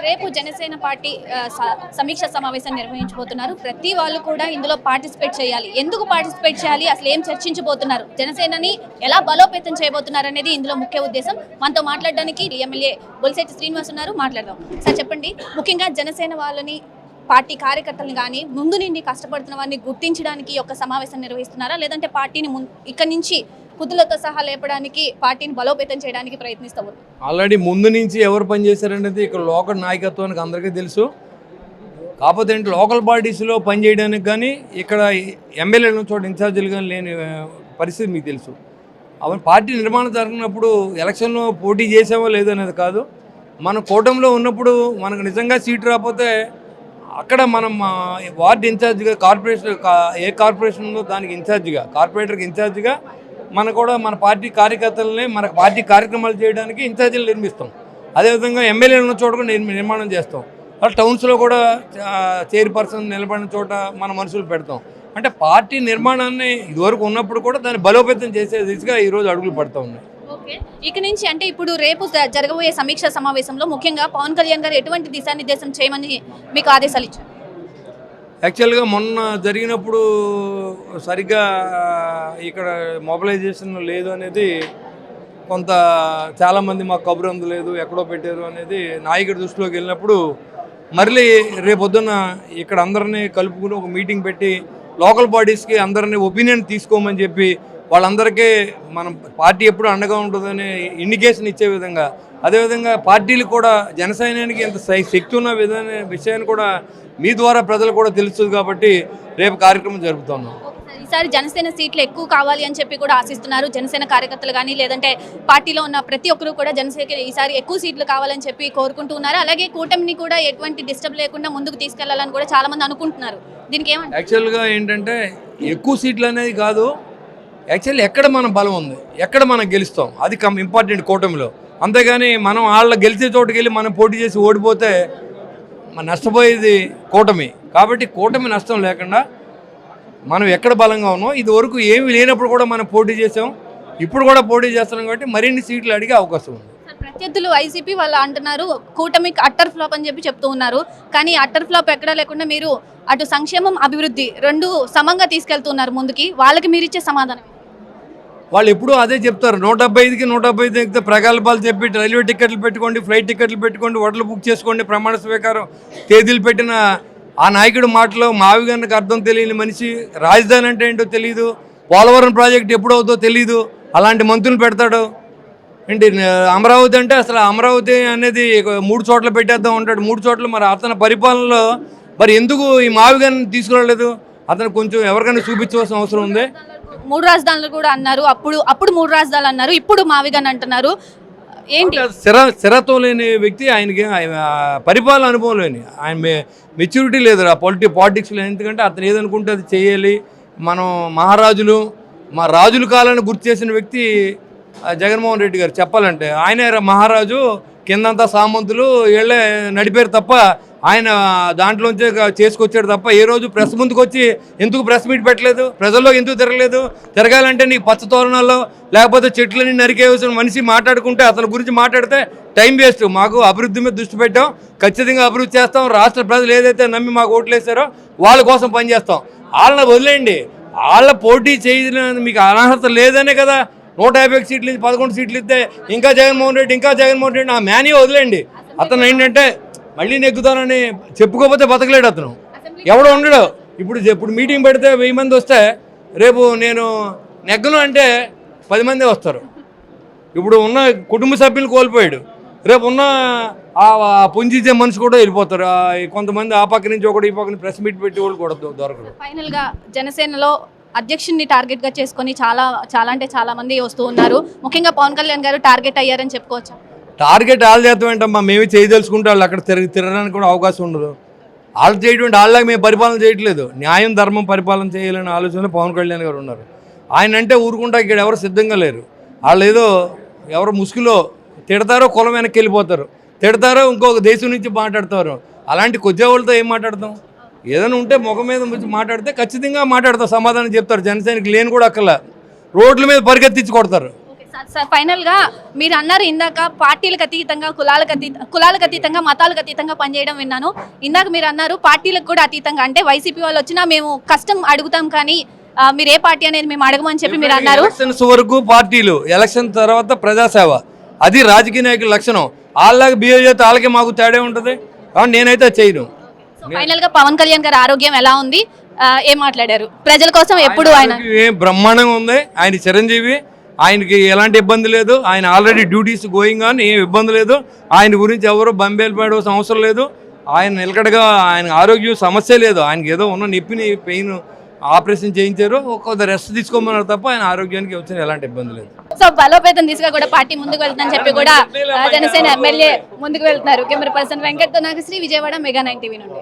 రేపు జనసేన పార్టీ సమీక్ష సమావేశం నిర్వహించబోతున్నారు. ప్రతి వాళ్ళు కూడా ఇందులో పార్టిసిపేట్ చేయాలి. ఎందుకు పార్టిసిపేట్ చేయాలి, అసలు ఏం చర్చించబోతున్నారు, జనసేనని ఎలా బలోపేతం చేయబోతున్నారు అనేది ఇందులో ముఖ్య ఉద్దేశం. మనతో మాట్లాడడానికి ఎమ్మెల్యే బొలిశెట్టి శ్రీనివాస్ ఉన్నారు. మాట్లాడదాం. సార్ చెప్పండి, ముఖ్యంగా జనసేన వాళ్ళని పార్టీ కార్యకర్తలను కానీ ముందు నుండి కష్టపడుతున్న వారిని గుర్తించడానికి ఒక సమావేశం నిర్వహిస్తున్నారా, లేదంటే పార్టీని ఇక్కడి నుంచి కుదులతో సహా లేపడానికి పార్టీని బలోపేతం చేయడానికి ప్రయత్నిస్తాము? ఆల్రెడీ ముందు నుంచి ఎవరు పనిచేశారనేది ఇక్కడ లోకల్ నాయకత్వానికి అందరికీ తెలుసు. కాకపోతే ఏంటి, లోకల్ పార్టీస్లో పనిచేయడానికి కానీ ఇక్కడ ఎమ్మెల్యేల చోట ఇన్ఛార్జీలు కానీ లేని పరిస్థితి మీకు తెలుసు. అవి పార్టీ నిర్మాణం జరిగినప్పుడు ఎలక్షన్లో పోటీ చేసామో లేదో అనేది కాదు, మన కూటమిలో ఉన్నప్పుడు మనకు నిజంగా సీటు రాకపోతే అక్కడ మనం వార్డు ఇన్ఛార్జిగా కార్పొరేషన్ ఏ కార్పొరేషన్ ఉందో దానికి ఇన్ఛార్జిగా, కార్పొరేటర్కి ఇన్ఛార్జిగా మన కూడా మన పార్టీ కార్యకర్తలని మన పార్టీ కార్యక్రమాలు చేయడానికి ఇన్ఛార్జీలు నిర్మిస్తాం. అదేవిధంగా ఎమ్మెల్యేలు ఉన్న చోట కూడా నిర్మాణం చేస్తాం. అలా టౌన్స్లో కూడా చైర్పర్సన్ నిలబడిన చోట మన మనుషులు పెడతాం. అంటే పార్టీ నిర్మాణాన్ని ఇదివరకు ఉన్నప్పుడు కూడా దాన్ని బలోపేతం చేసే దిశగా ఈరోజు అడుగులు పడుతూ ఉన్నాయి. ఇక నుంచి అంటే ఇప్పుడు రేపు జరగబోయే సమీక్ష సమావేశంలో ముఖ్యంగా పవన్ కళ్యాణ్ గారు ఎటువంటి దిశానిర్దేశం చేయమని మీకు ఆదేశాలు ఇచ్చారు? యాక్చువల్గా మొన్న జరిగినప్పుడు సరిగ్గా ఇక్కడ మొబిలైజేషన్ లేదు అనేది కొంత చాలామంది మాకు కబురు అందలేదు, ఎక్కడో పెట్టారు అనేది నాయకుడి దృష్టిలోకి వెళ్ళినప్పుడు మళ్ళీ రేపొద్దున ఇక్కడ అందరినీ కలుపుకుని ఒక మీటింగ్ పెట్టి లోకల్ బాడీస్కి అందరినీ ఒపీనియన్ తీసుకోమని చెప్పి వాళ్ళందరికీ మనం పార్టీ ఎప్పుడు అండగా ఉంటుందని ఇండికేషన్ ఇచ్చే విధంగా, అదేవిధంగా పార్టీలు కూడా జనసైన్యానికి ఎంత శక్తి ఉన్న విషయాన్ని కూడా మీ ద్వారా ప్రజలు కూడా తెలుస్తుంది కాబట్టి రేపు కార్యక్రమం జరుపుతున్నాం. ఈసారి జనసేన సీట్లు ఎక్కువ కావాలి అని చెప్పి కూడా ఆశిస్తున్నారు జనసేన కార్యకర్తలు కానీ, లేదంటే పార్టీలో ఉన్న ప్రతి ఒక్కరు కూడా జనసేన ఈసారి ఎక్కువ సీట్లు కావాలని చెప్పి కోరుకుంటున్నారు. అలాగే కూటమిని కూడా ఎటువంటి డిస్టర్బ్ లేకుండా ముందుకు తీసుకెళ్లాలని కూడా చాలా మంది అనుకుంటున్నారు. దీనికి ఏమంటారు? యాక్చువల్గా ఏంటంటే ఎక్కువ సీట్లు అనేది కాదు, యాక్చువల్లీ ఎక్కడ మన బలం ఉంది, ఎక్కడ మనం గెలుస్తాం, అది ఇంపార్టెంట్ కూటమిలో. అంతేగాని మనం వాళ్ళ గెలిచే చోటుకి వెళ్ళి మనం పోటీ చేసి ఓడిపోతే నష్టపోయేది కూటమి. కాబట్టి కూటమి నష్టం లేకుండా మనం ఎక్కడ బలంగా ఉన్నాం, ఇది వరకు ఏమీ లేనప్పుడు కూడా మనం పోటీ చేసాం, ఇప్పుడు కూడా పోటీ చేస్తున్నాం కాబట్టి మరిన్ని సీట్లు అడిగే అవకాశం ఉంది. ప్రత్యర్థులు వైసీపీ వాళ్ళు అంటున్నారు కూటమికి అట్టర్ ఫ్లాప్ అని చెప్పి చెప్తూ ఉన్నారు. కానీ అట్టర్ ఫ్లాప్ ఎక్కడా లేకుండా మీరు అటు సంక్షేమం అభివృద్ధి రెండు సమంగా తీసుకెళ్తున్నారు ముందుకి. వాళ్ళకి మీరు ఇచ్చే సమాధానం? వాళ్ళు ఎప్పుడూ అదే చెప్తారు, 175కి 175 ఎక్కితే ప్రగల్భాలు చెప్పి రైల్వే టికెట్లు పెట్టుకోండి, ఫ్లైట్ టికెట్లు పెట్టుకోండి, హోటల్ బుక్ చేసుకోండి, ప్రమాణ స్వీకారం తేదీలు పెట్టిన ఆ నాయకుడి మాటలో మావిగారికి అర్థం తెలియని మనిషి, రాజధాని అంటే ఏంటో తెలియదు, పోలవరం ప్రాజెక్ట్ ఎప్పుడవుతో తెలియదు, అలాంటి మంత్రులు పెడతాడు. ఏంటి అమరావతి అంటే అసలు అమరావతి అనేది 3 చోట్ల పెట్టేద్దాం ఉంటాడు, 3 చోట్ల. మరి అతని పరిపాలనలో మరి ఎందుకు ఈ మావిగారిని తీసుకురాలేదు? అతను కొంచెం ఎవరికైనా చూపించవలసిన అవసరం ఉంది. 3 రాజధానులు కూడా అన్నారు, అప్పుడు 3 రాజధానులు అన్నారు, ఇప్పుడు మావిగాని అంటున్నారు. ఏంటి? స్థిరత్వం లేని వ్యక్తి, ఆయనకి పరిపాలన అనుభవం లేని, ఆయన మెచ్యూరిటీ లేదు ఆ పాలిటిక్స్లో. ఎందుకంటే అతను ఏదనుకుంటే అది చేయాలి. మనం మహారాజులు, మా రాజుల కాలాన్ని గుర్తు చేసిన వ్యక్తి జగన్మోహన్ రెడ్డి గారు. చెప్పాలంటే ఆయనే మహారాజు, కిందంతా సామంతులు వీళ్ళే నడిపారు తప్ప ఆయన దాంట్లోంచే చేసుకొచ్చాడు తప్ప ఏ రోజు ప్రెస్ ముందుకు వచ్చి ఎందుకు ప్రెస్ మీట్ పెట్టలేదు, ప్రజల్లో ఎందుకు తిరగలేదు? తిరగాలంటే నీకు పచ్చ తోరణాల్లో లేకపోతే చెట్లని నరికేసిన మనిషి మాట్లాడుకుంటే అతని గురించి మాట్లాడితే టైం వేస్ట్. మాకు అభివృద్ధి మీద దృష్టి పెట్టాం, ఖచ్చితంగా అభివృద్ధి చేస్తాం, రాష్ట్ర ప్రజలు ఏదైతే నమ్మి మాకు ఓట్లు వేశారో వాళ్ళ కోసం పనిచేస్తాం. వాళ్ళని వదిలేయండి, వాళ్ళ పోటీ చేయడం మీకు అనర్హత లేదనే కదా 150 సీట్లు నుంచి 11 సీట్లు ఇస్తే ఇంకా జగన్మోహన్ రెడ్డి ఆ మేనీ వదిలేండి. అతను ఏంటంటే మళ్ళీ నెగ్గుతానని చెప్పుకోకపోతే బతకలేడు అతను, ఎవడో ఉండడు. ఇప్పుడు మీటింగ్ పెడితే 1000 మంది వస్తే రేపు నేను నెగ్గను అంటే 10 మంది వస్తారు. ఇప్పుడు ఉన్న కుటుంబ సభ్యులు కోల్పోయాడు, రేపు ఉన్న ఆ పుంజించే మనిషి కూడా వెళ్ళిపోతారు. కొంతమంది ఆ పక్క నుంచి ఒకటి ఈ పక్క నుంచి ప్రెస్ మీట్ పెట్టి వాళ్ళు కూడా దొరకరు. ఫైనల్గా జనసేనలో అధ్యక్షుడిని టార్గెట్గా చేసుకొని చాలా మంది వస్తూ ఉన్నారు. ముఖ్యంగా పవన్ కళ్యాణ్ గారు టార్గెట్ అయ్యారని చెప్పుకోవచ్చు. టార్గెట్ వాళ్ళు చేస్తాం ఏంటమ్మా, మేమే చేయదలుచుకుంటే వాళ్ళు అక్కడ తిరగడానికి కూడా అవకాశం ఉండదు. వాళ్ళు చేయటువంటి వాళ్ళకి మేము పరిపాలన చేయట్లేదు, న్యాయం ధర్మం పరిపాలన చేయాలనే ఆలోచన పవన్ కళ్యాణ్ గారు ఉన్నారు. ఆయన అంటే ఊరుకుంటా ఇక్కడ ఎవరు సిద్ధంగా లేరు. వాళ్ళు ఏదో ఎవరు ముసుగులో తిడతారో కులం వెనక్కి వెళ్ళిపోతారు, తిడతారో ఇంకొక దేశం నుంచి మాట్లాడతారు. అలాంటి కొద్దివాళ్ళతో ఏం మాట్లాడతాం? ఏదైనా ఉంటే ముఖం మీద మాట్లాడితే ఖచ్చితంగా మాట్లాడతారు, సమాధానం చెప్తారు. జనసేనకి లేని కూడా అక్కర్లా, రోడ్ల మీద పరిగెత్తించి కొడతారు. సార్ ఫైనల్ గా మీరు అన్నారు ఇందాక పార్టీలకు అతీతంగా కులాలకు అతీతంగా మతాలకు అతీతంగా పనిచేయడం విన్నాను. ఇందాక మీరు అన్నారు పార్టీలకు కూడా అతీతంగా, అంటే వైసీపీ వాళ్ళు వచ్చినా మేము కష్టం అడుగుతాం కానీ మీరు ఏ పార్టీ అనేది మేము అడగమని చెప్పి మీరు అన్నారు. ఎలక్షన్స్ వరకు పార్టీలు, ఎలక్షన్ తర్వాత ప్రజాసేవ, అది రాజకీయ నాయకుల లక్షణం. వాళ్ళకి బిహేవ్ చేస్తే వాళ్ళకి మాకు తేడా ఉంటుంది. కాబట్టి నేనైతే చేయను. ఫైనల్ గా పవన్ కళ్యాణ్ గారి ఆరోగ్యం ఎలా ఉంది, ఏం మాట్లాడారు ప్రజల కోసం? ఎప్పుడు ఆయన ఏం బ్రహ్మాండంగా ఉంది. ఆయన చిరంజీవి, ఆయనకి ఎలాంటి ఇబ్బంది లేదు. ఆయన ఆల్రెడీ డ్యూటీస్ గోయింగ్ ఆన్, ఏం ఇబ్బంది లేదు. ఆయన గురించి ఎవరు బంబేలు పడవలసిన అవసరం లేదు. ఆయన నిలకడగా, ఆయన ఆరోగ్యం సమస్య లేదు. ఆయనకి ఏదో ఉన్న నొప్పిని, పెయిన్ ఆపరేషన్ చేయించారు, ఒక్కొక్క రెస్ట్ తీసుకోమన్నారు తప్ప ఆయన ఆరోగ్యానికి వచ్చిన ఎలాంటి ఇబ్బంది లేదు. సో బలోపేతం దిశగా కూడా పార్టీ ముందుకు వెళ్తుందని చెప్పి కూడా జనసేన ఎమ్మెల్యే ముందుకు వెళ్తున్నారు. కెమెరా పర్సన్ వెంకట్తో నాగశ్రీ, విజయవాడ, మెగా 9 టీవీ నుండి.